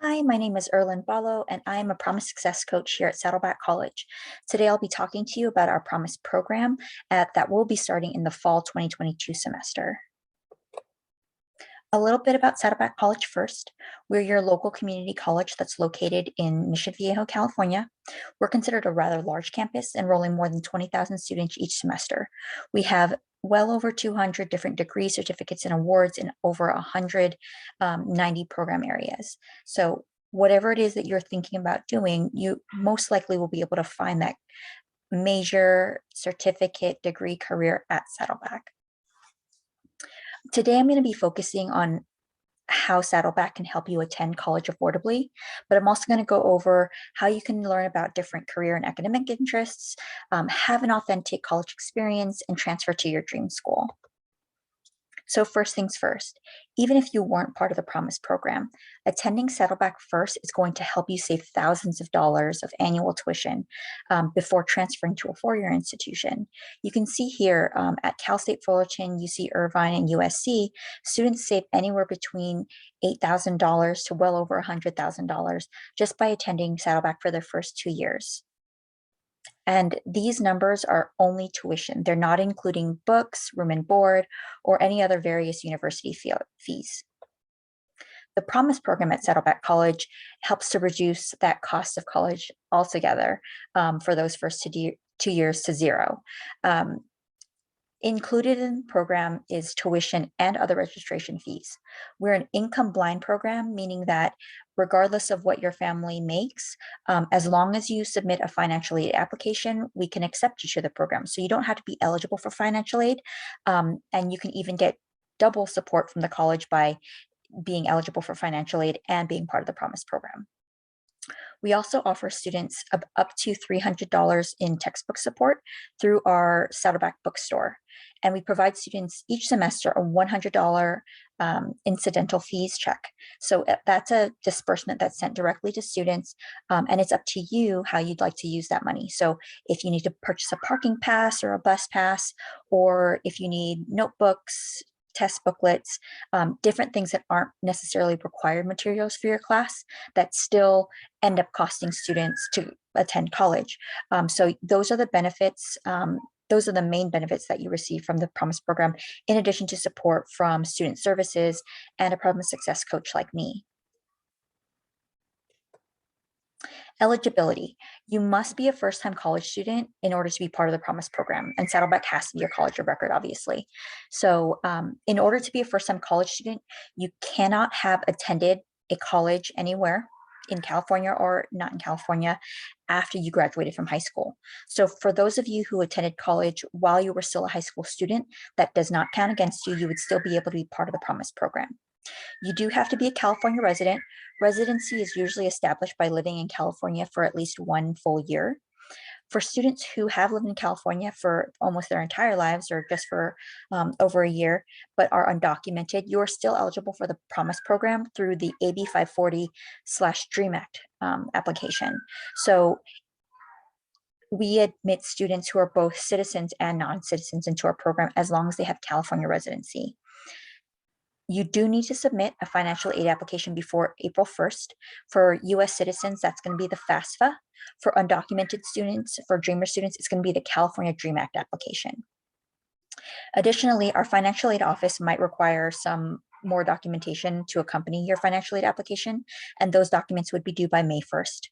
Hi, my name is Erlyn Ballo, and I am a Promise Success Coach here at Saddleback College. Today, I'll be talking to you about our Promise program that will be starting in the fall 2022 semester. A little bit about Saddleback College first. We're your local community college that's located in Mission Viejo, California. We're considered a rather large campus, enrolling more than 20,000 students each semester. We have well over 200 different degrees, certificates, and awards in over 190 program areas. So whatever it is that you're thinking about doing, you most likely will be able to find that major, certificate, degree, career at Saddleback. Today, I'm going to be focusing on how Saddleback can help you attend college affordably, but I'm also going to go over how you can learn about different career and academic interests, have an authentic college experience, and transfer to your dream school. So first things first, even if you weren't part of the Promise program, attending Saddleback first is going to help you save thousands of dollars of annual tuition before transferring to a four-year institution. You can see here at Cal State Fullerton, UC Irvine, and USC, students save anywhere between $8,000 to well over $100,000 just by attending Saddleback for their first 2 years. And these numbers are only tuition. They're not including books, room and board, or any other various university fees. The Promise program at Saddleback College helps to reduce that cost of college altogether for those first 2 years to zero. Included in the program is tuition and other registration fees. We're an income blind program, meaning that regardless of what your family makes, as long as you submit a financial aid application, we can accept you to the program. So you don't have to be eligible for financial aid, and you can even get double support from the college by being eligible for financial aid and being part of the Promise program. We also offer students up to $300 in textbook support through our Saddleback bookstore. And we provide students each semester a $100 incidental fees check. So that's a disbursement that's sent directly to students, and it's up to you how you'd like to use that money. So if you need to purchase a parking pass or a bus pass, or if you need notebooks, test booklets, different things that aren't necessarily required materials for your class that still end up costing students to attend college. So those are the benefits. Those are the main benefits that you receive from the Promise program, in addition to support from student services and a Promise Success coach like me. Eligibility. You must be a first-time college student in order to be part of the Promise program, and Saddleback has to be your college of record, obviously. So in order to be a first-time college student, you cannot have attended a college anywhere in California or not in California after you graduated from high school. So for those of you who attended college while you were still a high school student, that does not count against you. You would still be able to be part of the Promise program. You do have to be a California resident. Residency is usually established by living in California for at least 1 full year. For students who have lived in California for almost their entire lives or just for over a year, but are undocumented, you are still eligible for the Promise program through the AB 540/DREAM Act application. So we admit students who are both citizens and non-citizens into our program as long as they have California residency. You do need to submit a financial aid application before April 1st. For US citizens, that's going to be the FAFSA. For undocumented students, for Dreamer students, it's going to be the California DREAM Act application. Additionally, our financial aid office might require some more documentation to accompany your financial aid application, and those documents would be due by May 1st.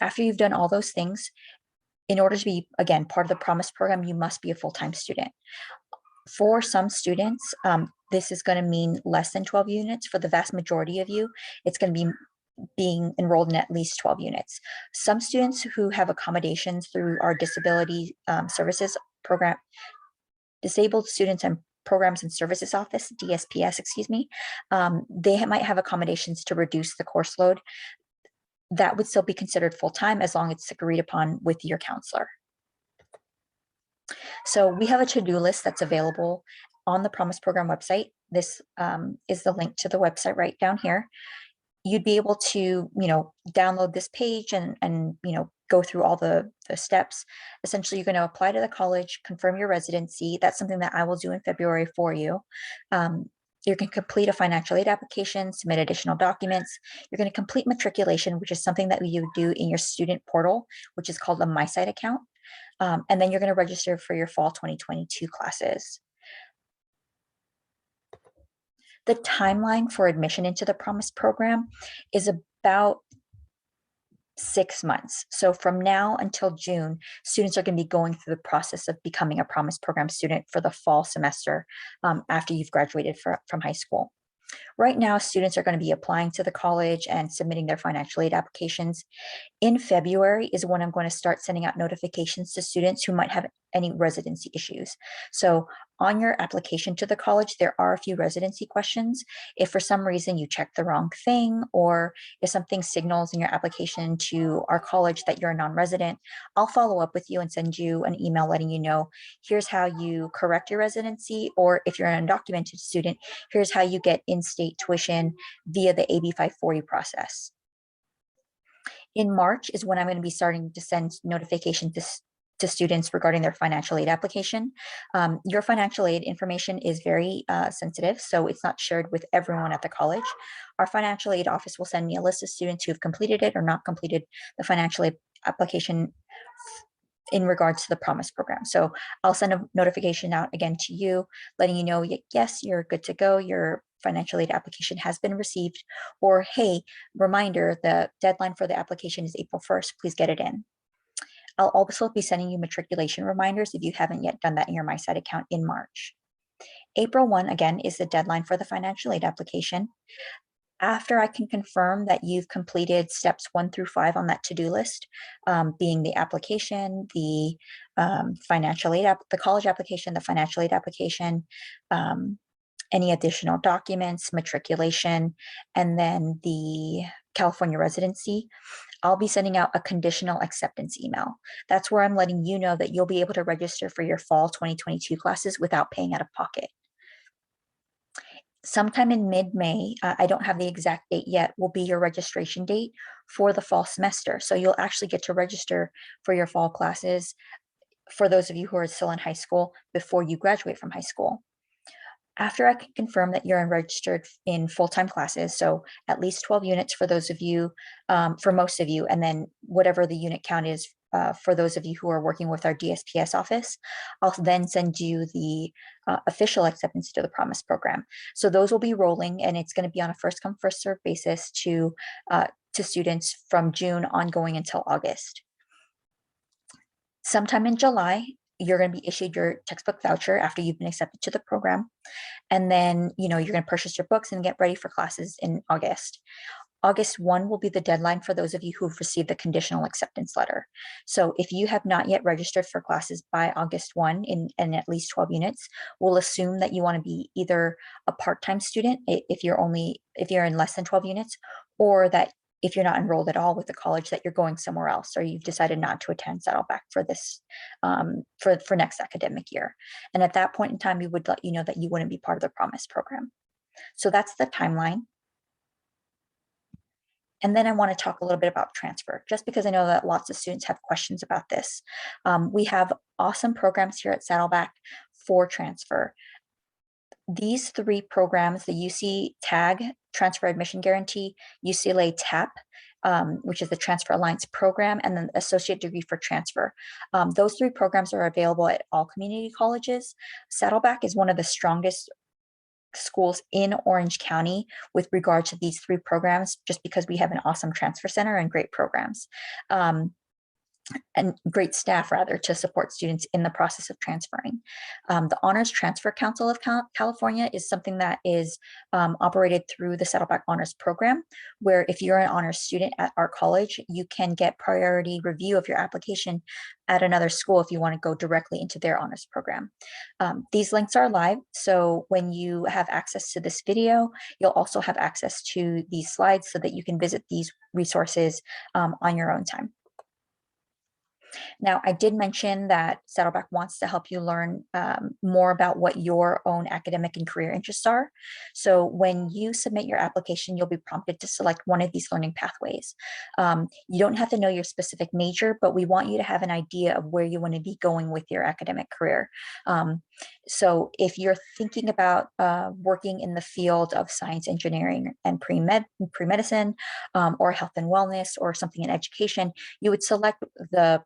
After you've done all those things, in order to be, again, part of the Promise program, you must be a full-time student. For some students, this is going to mean less than 12 units. For the vast majority of you, it's going to be being enrolled in at least 12 units. Some students who have accommodations through our disability services program, Disabled Students and Programs and Services Office, DSPS, excuse me, they might have accommodations to reduce the course load. That would still be considered full-time as long as it's agreed upon with your counselor. So we have a to-do list that's available on the Promise program website. This is the link to the website right down here. You'd be able to, download this page and go through all the steps. Essentially, you're going to apply to the college, confirm your residency. That's something that I will do in February for you. You can complete a financial aid application, submit additional documents. You're going to complete matriculation, which is something that you do in your student portal, which is called a MySite account. And then you're going to register for your fall 2022 classes. The timeline for admission into the Promise program is about 6 months. So from now until June, students are going to be going through the process of becoming a Promise program student for the fall semester after you've graduated from high school. Right now, students are going to be applying to the college and submitting their financial aid applications. In February is when I'm going to start sending out notifications to students who might have any residency issues. So on your application to the college, there are a few residency questions. If for some reason you check the wrong thing, or if something signals in your application to our college that you're a non-resident, I'll follow up with you and send you an email letting you know, here's how you correct your residency, or if you're an undocumented student, here's how you get in-state tuition via the AB 540 process. In March is when I'm going to be starting to send notifications to students regarding their financial aid application. Your financial aid information is very sensitive, so it's not shared with everyone at the college. Our financial aid office will send me a list of students who have completed it or not completed the financial aid application in regards to the Promise program. So I'll send a notification out again to you, letting you know, yes, you're good to go. Your financial aid application has been received, or hey, reminder, the deadline for the application is April 1st. Please get it in. I'll also be sending you matriculation reminders if you haven't yet done that in your MySite account in March. April 1, again, is the deadline for the financial aid application. After I can confirm that you've completed steps 1 through 5 on that to-do list, being the application, the financial aid, the college application, the financial aid application, any additional documents, matriculation, and then the California residency, I'll be sending out a conditional acceptance email. That's where I'm letting you know that you'll be able to register for your fall 2022 classes without paying out of pocket. Sometime in mid-May, I don't have the exact date yet, will be your registration date for the fall semester. So you'll actually get to register for your fall classes for those of you who are still in high school before you graduate from high school. After I can confirm that you're registered in full-time classes, so at least 12 units for those of you, for most of you, and then whatever the unit count is for those of you who are working with our DSPS office, I'll then send you the official acceptance to the Promise program. So those will be rolling, and it's going to be on a first come, first serve basis to students from June ongoing until August. Sometime in July, you're going to be issued your textbook voucher after you've been accepted to the program. And then, you're going to purchase your books and get ready for classes in August. August 1 will be the deadline for those of you who've received the conditional acceptance letter. So if you have not yet registered for classes by August 1 in at least 12 units, we'll assume that you want to be either a part-time student if you're in less than 12 units, or that if you're not enrolled at all with the college, that you're going somewhere else, or you've decided not to attend Saddleback for this for next academic year. And at that point in time, we would let you know that you wouldn't be part of the Promise program. So that's the timeline. And then I want to talk a little bit about transfer, just because I know that lots of students have questions about this. We have awesome programs here at Saddleback for transfer. These 3 programs, the UC TAG, Transfer Admission Guarantee, UCLA TAP, which is the Transfer Alliance program, and then Associate Degree for Transfer. Those 3 programs are available at all community colleges. Saddleback is one of the strongest schools in Orange County with regard to these 3 programs, just because we have an awesome transfer center and great programs. And great staff, rather, to support students in the process of transferring. The Honors Transfer Council of California is something that is operated through the Saddleback Honors Program, where if you're an honors student at our college, you can get priority review of your application at another school if you want to go directly into their honors program. These links are live, so when you have access to this video, you'll also have access to these slides so that you can visit these resources on your own time. Now, I did mention that Saddleback wants to help you learn more about what your own academic and career interests are. So when you submit your application, you'll be prompted to select one of these learning pathways. You don't have to know your specific major, but we want you to have an idea of where you want to be going with your academic career. So if you're thinking about working in the field of science, engineering, and pre-medicine, or health and wellness, or something in education, you would select the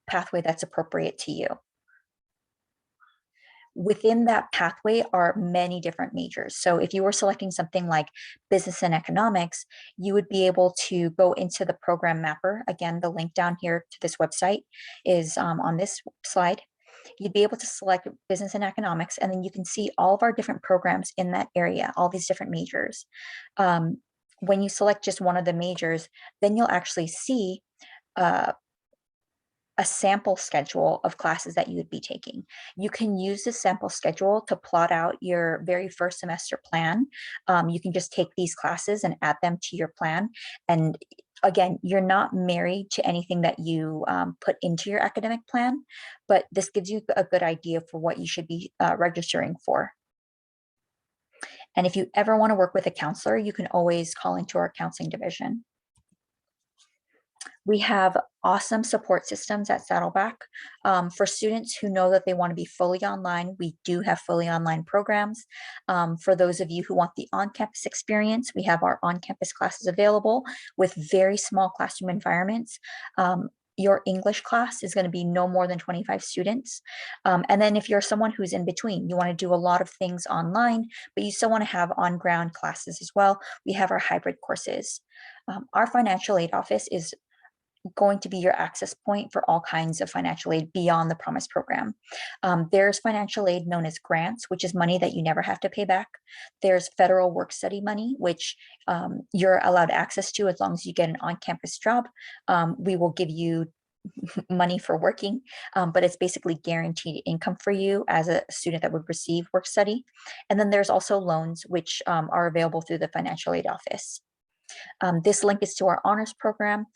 pathway that's appropriate to you. Within that pathway are many different majors. So if you were selecting something like business and economics, you would be able to go into the program mapper. Again, the link down here to this website is on this slide. You'd be able to select business and economics, and then you can see all of our different programs in that area, all these different majors. When you select just one of the majors, then you'll actually see a sample schedule of classes that you would be taking. You can use this sample schedule to plot out your very first semester plan. You can just take these classes and add them to your plan. And again, you're not married to anything that you put into your academic plan, but this gives you a good idea for what you should be registering for. And if you ever want to work with a counselor, you can always call into our counseling division. We have awesome support systems at Saddleback. For students who know that they want to be fully online, we do have fully online programs. For those of you who want the on-campus experience, we have our on-campus classes available with very small classroom environments. Your English class is going to be no more than 25 students. And then if you're someone who's in between, you want to do a lot of things online, but you still want to have on-ground classes as well, we have our hybrid courses. Our financial aid office is going to be your access point for all kinds of financial aid beyond the Promise program. There's financial aid known as grants, which is money that you never have to pay back. There's federal work study money, which you're allowed access to as long as you get an on-campus job. We will give you money for working, but it's basically guaranteed income for you as a student that would receive work study. And then there's also loans, which are available through the financial aid office. This link is to our honors program.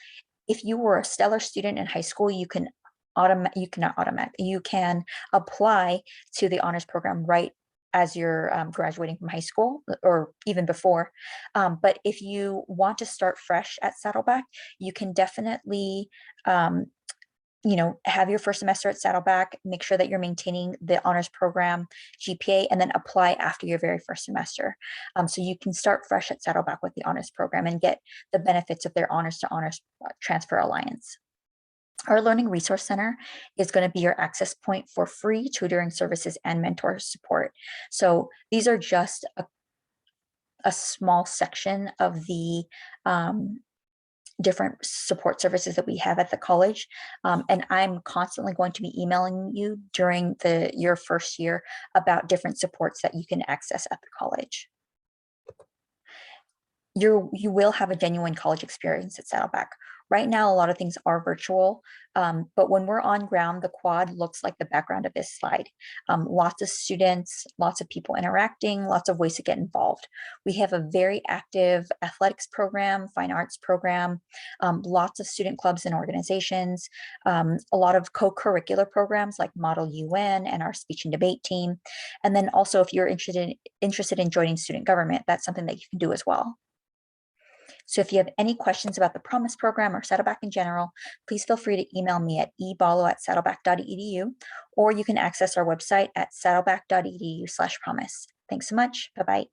If you were a stellar student in high school, you can apply to the honors program right as you're graduating from high school, or even before. But if you want to start fresh at Saddleback, you can definitely have your first semester at Saddleback, make sure that you're maintaining the honors program GPA, and then apply after your very first semester. So you can start fresh at Saddleback with the honors program and get the benefits of their honors to honors transfer alliance. Our Learning Resource Center is going to be your access point for free tutoring services and mentor support. So these are just a small section of the different support services that we have at the college. And I'm constantly going to be emailing you during your first year about different supports that you can access at the college. You will have a genuine college experience at Saddleback. Right now, a lot of things are virtual, but when we're on ground, the quad looks like the background of this slide. Lots of students, lots of people interacting, lots of ways to get involved. We have a very active athletics program, fine arts program, lots of student clubs and organizations, a lot of co-curricular programs like Model UN and our speech and debate team. And then also, if you're interested in joining student government, that's something that you can do as well. So if you have any questions about the Promise program or Saddleback in general, please feel free to email me at ebalo@saddleback.edu, or you can access our website at saddleback.edu/promise. Thanks so much. Bye-bye.